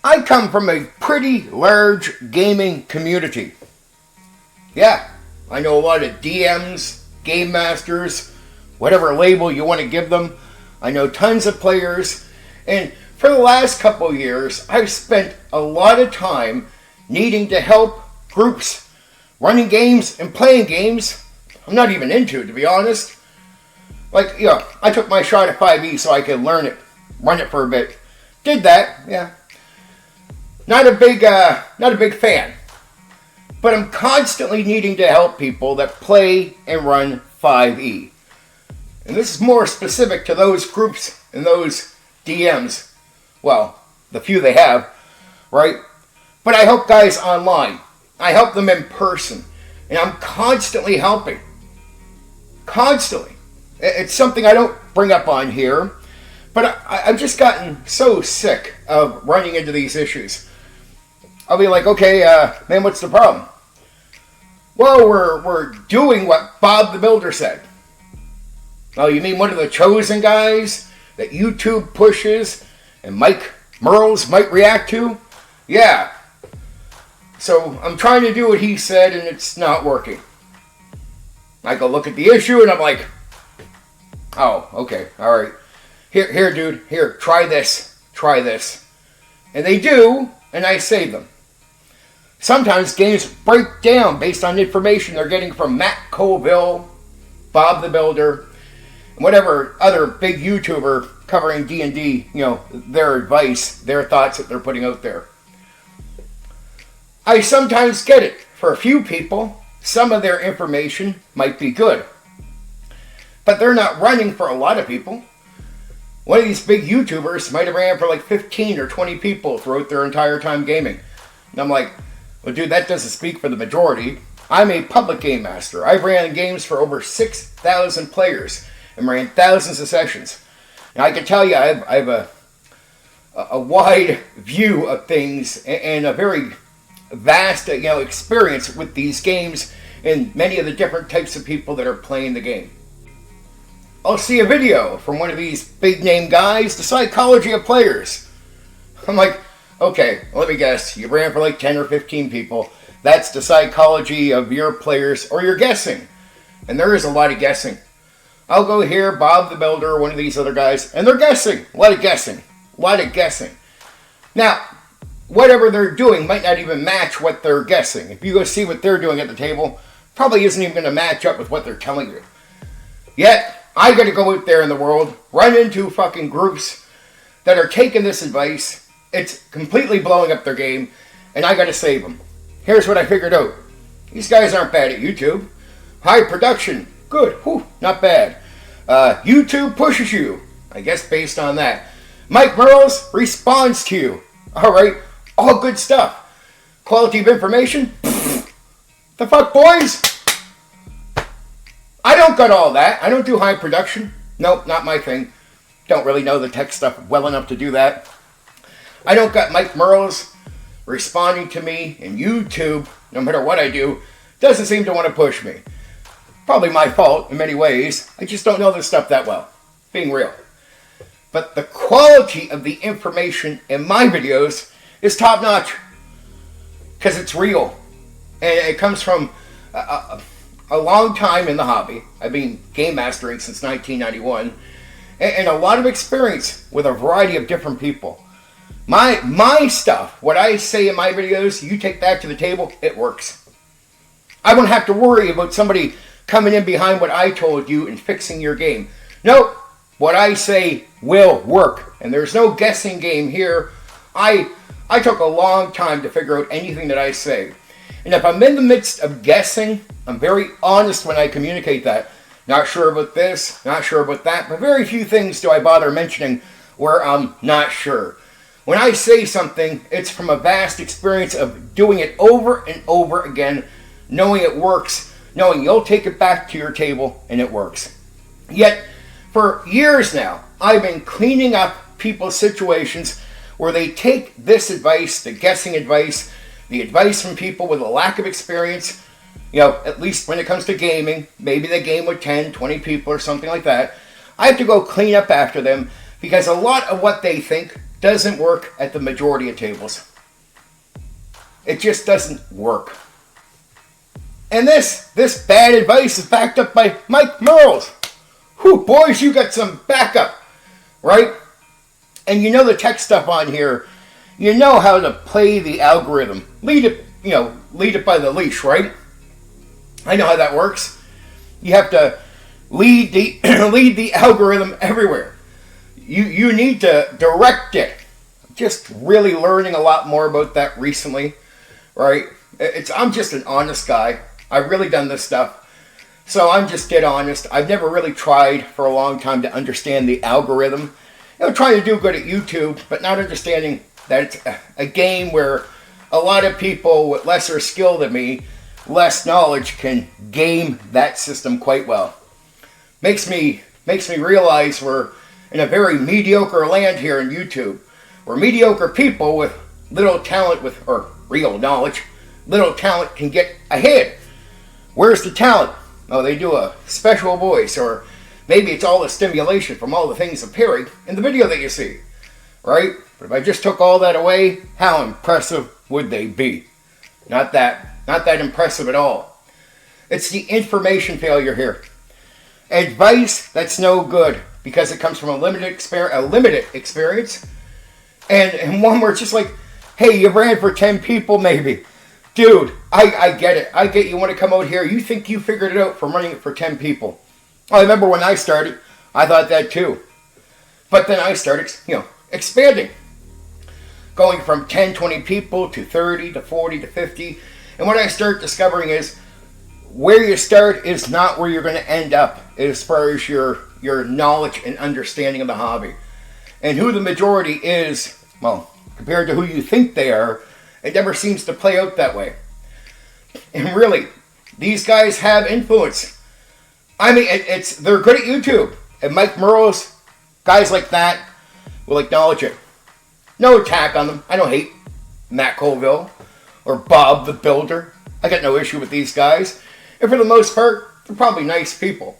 I come from a pretty large gaming community. Yeah, I know a lot of DMs, game masters, whatever label you want to give them. I know tons of players, and for the last couple of years, I've spent a lot of time needing to help groups running games and playing games I'm not even into, to be honest. Like, I took my shot at 5e so I could learn it, run it for a bit. Did that, yeah. Not a big fan. But I'm constantly needing to help people that play and run 5e. And this is more specific to those groups and those DMs. Well, the few they have, right? But I help guys online. I help them in person. And I'm constantly helping. Constantly. It's something I don't bring up on here. But I've just gotten so sick of running into these issues. I'll be like, okay, man, what's the problem? Well, we're doing what Bob the Builder said. Oh, you mean one of the chosen guys that YouTube pushes and Mike Merles might react to? Yeah. So I'm trying to do what he said and it's not working. I go look at the issue and I'm like, oh, okay, all right. Here, dude, here, try this. And they do, and I save them. Sometimes games break down based on information they're getting from Matt Colville, Bob the Builder, and whatever other big YouTuber covering D&D, their advice, their thoughts that they're putting out there. I sometimes get it. For a few people, some of their information might be good. But they're not running for a lot of people. One of these big YouTubers might have ran for like 15 or 20 people throughout their entire time gaming. And I'm like, well, dude, that doesn't speak for the majority. I'm a public game master. I've ran games for over 6,000 players and ran thousands of sessions. And I can tell you, I have a wide view of things and a very vast, experience with these games and many of the different types of people that are playing the game. I'll see a video from one of these big name guys, The Psychology of Players. I'm like, okay, let me guess. You ran for like 10 or 15 people. That's the psychology of your players, or you're guessing. And there is a lot of guessing. I'll go here, Bob the Builder, one of these other guys, and they're guessing. A lot of guessing. Now, whatever they're doing might not even match what they're guessing. If you go see what they're doing at the table, probably isn't even going to match up with what they're telling you. Yet, I got to go out there in the world, run into fucking groups that are taking this advice. It's completely blowing up their game, and I got to save them. Here's what I figured out. These guys aren't bad at YouTube. High production, good, whew, not bad. YouTube pushes you, I guess based on that. Mike Merles responds to you. All right, all good stuff. Quality of information? The fuck, boys? I don't got all that. I don't do high production. Nope, not my thing. Don't really know the tech stuff well enough to do that. I don't got Mike Merles responding to me, and YouTube, no matter what I do, doesn't seem to want to push me. Probably my fault in many ways. I just don't know this stuff that well. Being real. But the quality of the information in my videos is top notch. Because it's real. And it comes from a long time in the hobby. I've been game mastering since 1991. And a lot of experience with a variety of different people. My stuff, what I say in my videos, you take that to the table, it works. I won't have to worry about somebody coming in behind what I told you and fixing your game. Nope. What I say will work. And there's no guessing game here. I took a long time to figure out anything that I say. And if I'm in the midst of guessing, I'm very honest when I communicate that. Not sure about this, not sure about that, but very few things do I bother mentioning where I'm not sure. When I say something, it's from a vast experience of doing it over and over again, knowing it works, knowing you'll take it back to your table and it works. Yet, for years now, I've been cleaning up people's situations where they take this advice, the guessing advice, the advice from people with a lack of experience, at least when it comes to gaming, maybe they game with 10, 20 people or something like that. I have to go clean up after them because a lot of what they think doesn't work at the majority of tables. It just doesn't work. And this bad advice is backed up by Mike Merles. Whew, boys, you got some backup, right? And you know the tech stuff on here. You know how to play the algorithm. Lead it by the leash, right? I know how that works. You have to lead the algorithm everywhere. You need to direct it. Just really learning a lot more about that recently, right? I'm just an honest guy. I've really done this stuff. So I'm just dead honest. I've never really tried for a long time to understand the algorithm. Trying to do good at YouTube, but not understanding that it's a game where a lot of people with lesser skill than me, less knowledge, can game that system quite well. Makes me realize we're in a very mediocre land here in YouTube. We're mediocre people with little talent or real knowledge. Little talent can get ahead. Where's the talent? Oh, they do a special voice, or maybe it's all the stimulation from all the things appearing in the video that you see, right? But if I just took all that away, how impressive would they be? Not that impressive at all. It's the information failure here. Advice that's no good because it comes from a limited experience, and one where it's just like, hey, you ran for 10 people maybe. Dude, I get it. I get you want to come out here. You think you figured it out from running it for 10 people. I remember when I started, I thought that too. But then I started, expanding. Going from 10, 20 people to 30 to 40 to 50. And what I start discovering is where you start is not where you're going to end up as far as your knowledge and understanding of the hobby. And who the majority is, well, compared to who you think they are, it never seems to play out that way. And really, these guys have influence. I mean, they're good at YouTube. And Mike Merles, guys like that, will acknowledge it. No attack on them. I don't hate Matt Colville or Bob the Builder. I got no issue with these guys. And for the most part, they're probably nice people.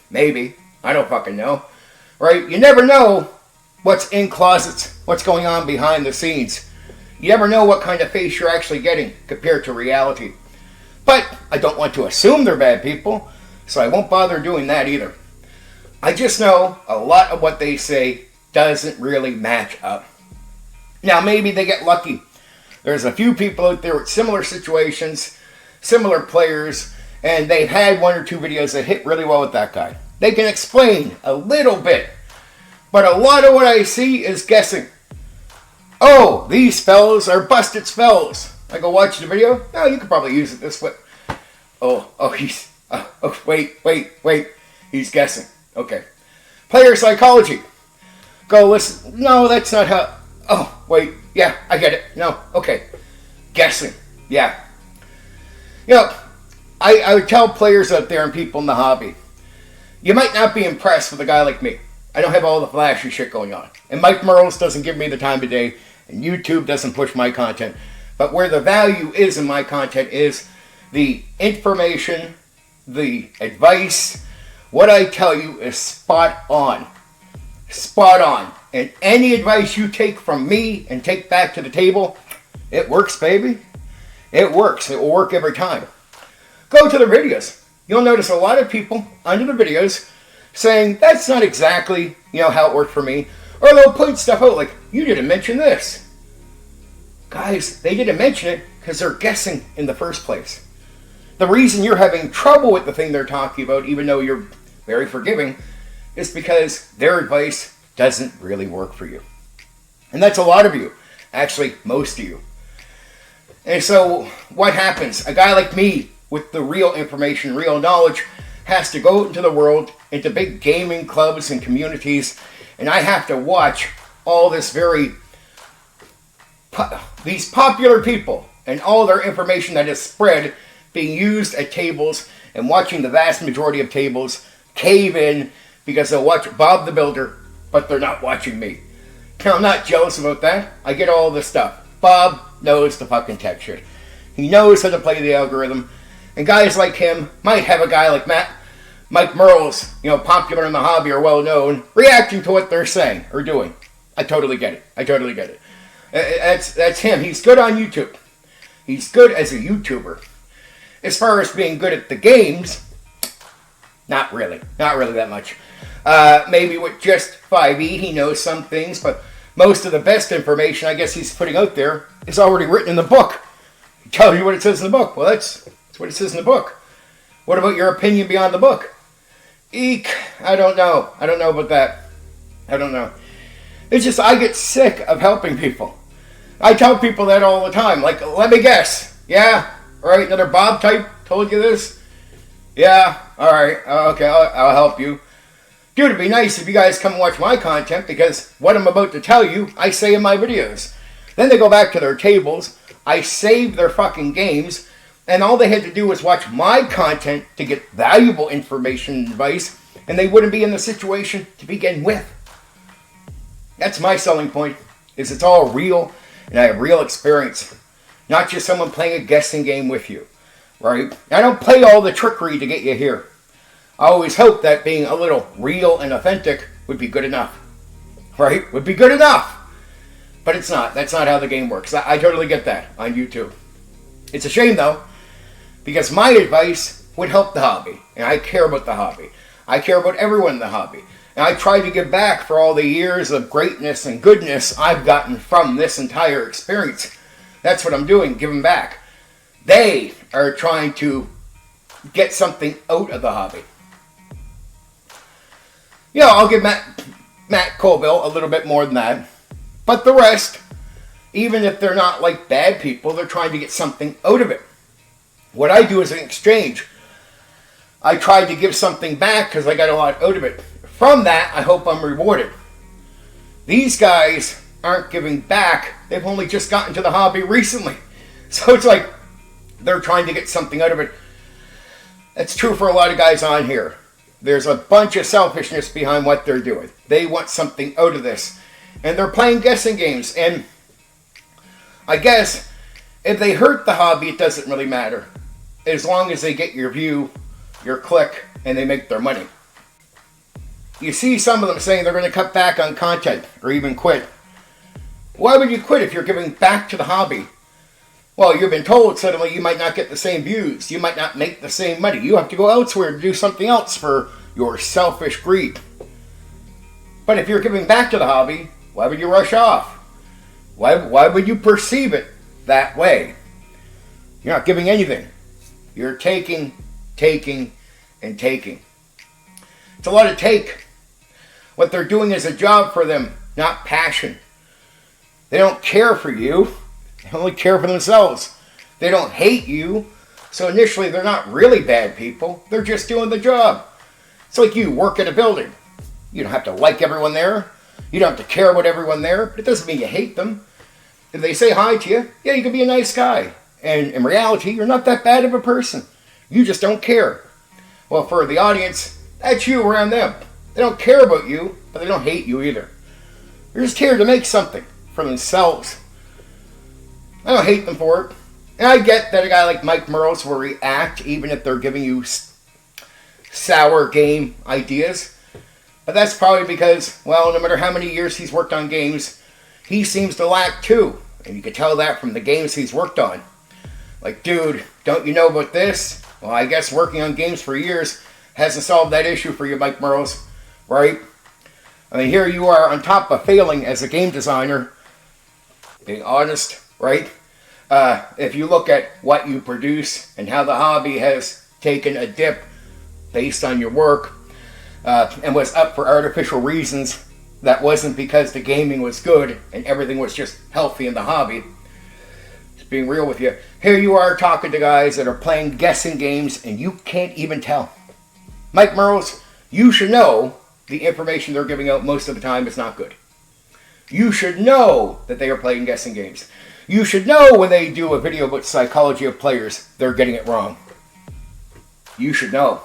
Maybe. I don't fucking know. Right? You never know what's in closets, what's going on behind the scenes. You never know what kind of face you're actually getting compared to reality. But I don't want to assume they're bad people, so I won't bother doing that either. I just know a lot of what they say doesn't really match up. Now, maybe they get lucky. There's a few people out there with similar situations, similar players, and they've had one or two videos that hit really well with that guy. They can explain a little bit, but a lot of what I see is guessing. Oh, these spells are busted spells. I go watch the video. No, you could probably use it this way. Wait. He's guessing. Okay. Player psychology. Go listen. No, that's not how. Oh, wait. Yeah, I get it. No, okay. Guessing. Yeah. I would tell players out there and people in the hobby, you might not be impressed with a guy like me. I don't have all the flashy shit going on. And Mike Merles doesn't give me the time of day. And YouTube doesn't push my content. But where the value is in my content is the information, the advice. What I tell you is spot on. Spot on. And any advice you take from me and take back to the table, it works, baby. It works. It will work every time. Go to the videos. You'll notice a lot of people under the videos saying, that's not exactly, how it worked for me. Or they'll point stuff out like, you didn't mention this. Guys, they didn't mention it because they're guessing in the first place. The reason you're having trouble with the thing they're talking about, even though you're very forgiving, is because their advice doesn't really work for you. And that's a lot of you. Actually, most of you. And so, what happens? A guy like me, with the real information, real knowledge, has to go out into the world, into big gaming clubs and communities, and I have to watch all this these popular people and all their information that is spread being used at tables, and watching the vast majority of tables cave in because they'll watch Bob the Builder, but they're not watching me. Now, I'm not jealous about that. I get all this stuff. Bob knows the fucking tech shit. He knows how to play the algorithm. And guys like him might have a guy like Mike Merles, popular in the hobby or well known, reacting to what they're saying or doing. I totally get it. I totally get it. That's him. He's good on YouTube. He's good as a YouTuber. As far as being good at the games, not really. Not really that much. Maybe with just 5e, he knows some things, but most of the best information I guess he's putting out there is already written in the book. He tells you what it says in the book. Well, that's what it says in the book. What about your opinion beyond the book? Eek. I don't know. I don't know about that. I don't know. It's just I get sick of helping people. I tell people that all the time. Like, let me guess. Yeah? Alright, another Bob type told you this? Yeah? Alright. Okay, I'll help you. Dude, it'd be nice if you guys come and watch my content, because what I'm about to tell you, I say in my videos. Then they go back to their tables, I save their fucking games, and all they had to do was watch my content to get valuable information and advice, and they wouldn't be in the situation to begin with. That's my selling point, is it's all real, and I have real experience. Not just someone playing a guessing game with you, right? I don't play all the trickery to get you here. I always hope that being a little real and authentic would be good enough, right? Would be good enough. But it's not. That's not how the game works. I totally get that on YouTube. It's a shame, though, because my advice would help the hobby, and I care about the hobby. I care about everyone in the hobby. And I try to give back for all the years of greatness and goodness I've gotten from this entire experience. That's what I'm doing, giving back. They are trying to get something out of the hobby. Yeah, I'll give Matt Colville a little bit more than that. But the rest, even if they're not like bad people, they're trying to get something out of it. What I do is an exchange. I tried to give something back because I got a lot out of it. From that, I hope I'm rewarded. These guys aren't giving back. They've only just gotten to the hobby recently. So it's like they're trying to get something out of it. That's true for a lot of guys on here. There's a bunch of selfishness behind what they're doing. They want something out of this. And they're playing guessing games. And I guess if they hurt the hobby, it doesn't really matter. As long as they get your view, your click, and they make their money. You see some of them saying they're going to cut back on content or even quit. Why would you quit if you're giving back to the hobby? Well, you've been told suddenly you might not get the same views. You might not make the same money. You have to go elsewhere to do something else for your selfish greed. But if you're giving back to the hobby, why would you rush off? Why would you perceive it that way? You're not giving anything. You're taking, and taking. It's a lot of take. What they're doing is a job for them, not passion. They don't care for you. They only care for themselves. They don't hate you. So initially, they're not really bad people. They're just doing the job. It's like you work at a building. You don't have to like everyone there. You don't have to care about everyone there. But it doesn't mean you hate them. If they say hi to you, yeah, you can be a nice guy. And in reality, you're not that bad of a person. You just don't care. Well, for the audience, that's you around them. They don't care about you, but they don't hate you either. They're just here to make something for themselves. I don't hate them for it. And I get that a guy like Mike Merles will react even if they're giving you sour game ideas. But that's probably because, well, no matter how many years he's worked on games, he seems to lack too. And you can tell that from the games he's worked on. Like, dude, don't you know about this? Well, I guess working on games for years hasn't solved that issue for you, Mike Merles, right? I mean, here you are on top of failing as a game designer, being honest, right? If you look at what you produce and how the hobby has taken a dip based on your work and was up for artificial reasons, that wasn't because the gaming was good and everything was just healthy in the hobby. Just being real with you. Here you are talking to guys that are playing guessing games and you can't even tell. Mike Merles, you should know the information they're giving out most of the time is not good. You should know that they are playing guessing games. You should know when they do a video about psychology of players, they're getting it wrong. You should know.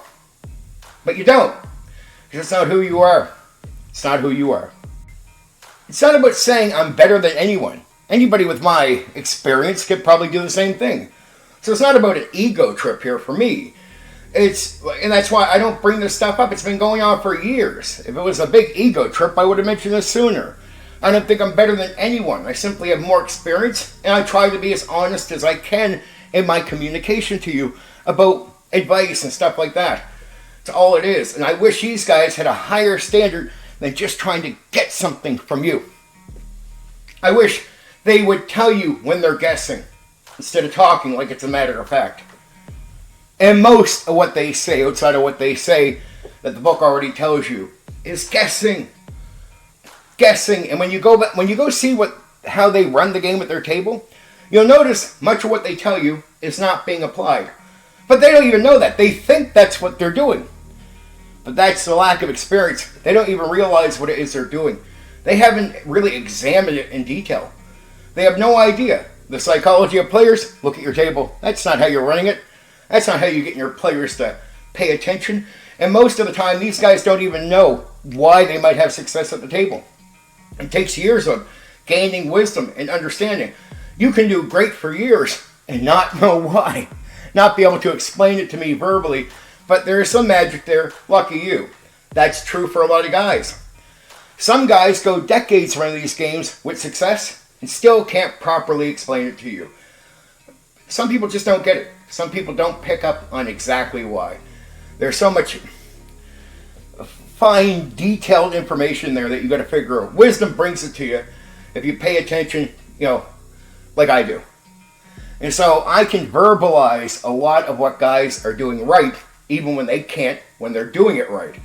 But you don't. Because it's not who you are. It's not who you are. It's not about saying I'm better than anyone. Anybody with my experience could probably do the same thing. So it's not about an ego trip here for me. And that's why I don't bring this stuff up. It's been going on for years. If it was a big ego trip, I would have mentioned this sooner. I don't think I'm better than anyone. I simply have more experience, and I try to be as honest as I can in my communication to you about advice and stuff like that. That's all it is. And I wish these guys had a higher standard than just trying to get something from you. I wish they would tell you when they're guessing instead of talking like it's a matter of fact. And most of what they say, outside of what they say that the book already tells you, is guessing. Guessing. And when you go see how they run the game at their table, you'll notice much of what they tell you is not being applied. But they don't even know that. They think that's what they're doing. But that's the lack of experience. They don't even realize what it is they're doing. They haven't really examined it in detail. They have no idea. The psychology of players, look at your table. That's not how you're running it. That's not how you're getting your players to pay attention. And most of the time, these guys don't even know why they might have success at the table. It takes years of gaining wisdom and understanding. You can do great for years and not know why. Not be able to explain it to me verbally. But there is some magic there. Lucky you. That's true for a lot of guys. Some guys go decades running these games with success and still can't properly explain it to you. Some people just don't get it. Some people don't pick up on exactly why. There's so much fine, detailed information there that you got to figure out. Wisdom brings it to you if you pay attention, like I do. And so I can verbalize a lot of what guys are doing right, even when they can't, when they're doing it right.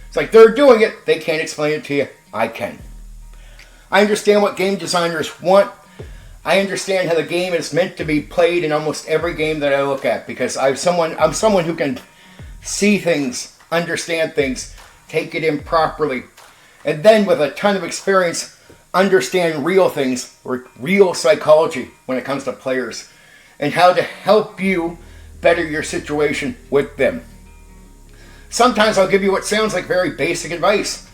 It's like they're doing it, they can't explain it to you. I can. I understand what game designers want. I understand how the game is meant to be played in almost every game that I look at, because I'm someone who can see things, understand things, take it in properly, and then with a ton of experience, understand real things, or real psychology when it comes to players, and how to help you better your situation with them. Sometimes I'll give you what sounds like very basic advice,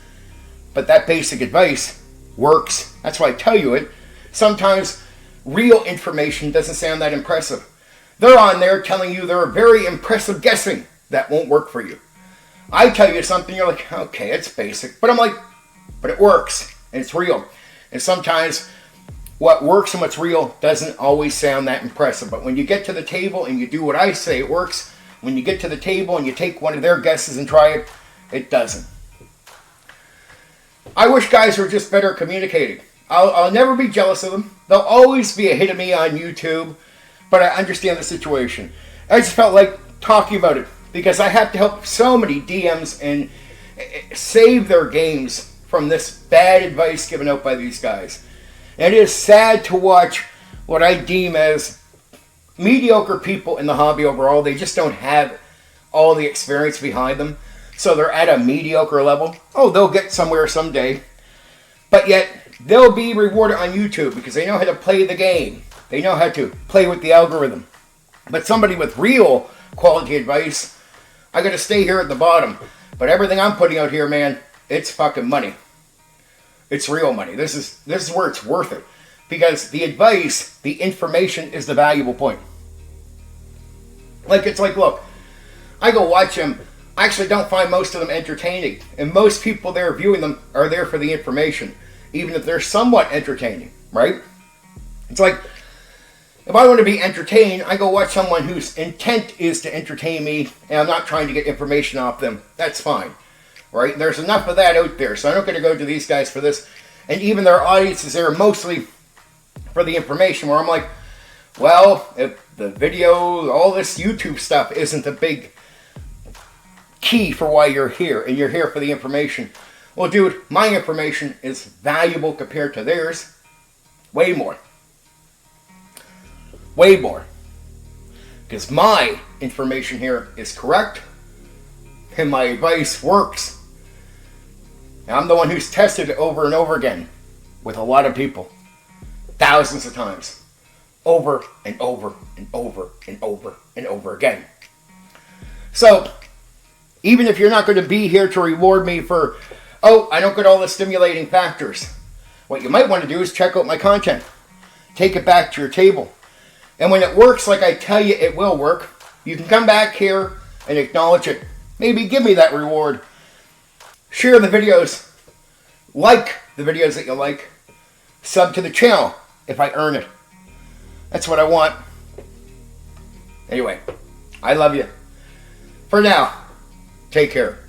but that basic advice works. That's why I tell you it. Sometimes real information doesn't sound that impressive. They're on there telling you they're very impressive guessing. That won't work for you. I tell you something, you're like, okay, it's basic. But I'm like, but it works, and it's real. And sometimes what works and what's real doesn't always sound that impressive. But when you get to the table and you do what I say, it works. When you get to the table and you take one of their guesses and try it, it doesn't. I wish guys were just better at communicating. I'll never be jealous of them. There'll always be a hit of me on YouTube, but I understand the situation. I just felt like talking about it because I have to help so many DMs and save their games from this bad advice given out by these guys. And it is sad to watch what I deem as mediocre people in the hobby overall. They just don't have all the experience behind them. So they're at a mediocre level. Oh, they'll get somewhere someday. But yet, they'll be rewarded on YouTube because they know how to play the game. They know how to play with the algorithm. But somebody with real quality advice, I got to stay here at the bottom. But everything I'm putting out here, man, it's fucking money. It's real money. This is where it's worth it. Because the advice, the information is the valuable point. It's like, look, I go watch them. I actually don't find most of them entertaining. And most people there viewing them are there for the information. Even if they're somewhat entertaining, right? It's like, if I want to be entertained, I go watch someone whose intent is to entertain me, and I'm not trying to get information off them. That's fine, right? There's enough of that out there, so I'm not going to go to these guys for this. And even their audiences there are mostly for the information, where I'm like, well, if the video, all this YouTube stuff isn't a big key for why you're here, and you're here for the information. Well, dude, my information is valuable compared to theirs. Way more. Way more. Because my information here is correct, and my advice works. And I'm the one who's tested it over and over again with a lot of people. Thousands of times. Over and over and over and over and over again. So, even if you're not going to be here to reward me for, oh, I don't get all the stimulating factors, what you might want to do is check out my content. Take it back to your table. And when it works like I tell you it will work, you can come back here and acknowledge it. Maybe give me that reward. Share the videos. Like the videos that you like. sub to the channel if I earn it. That's what I want. Anyway, I love you. For now, take care.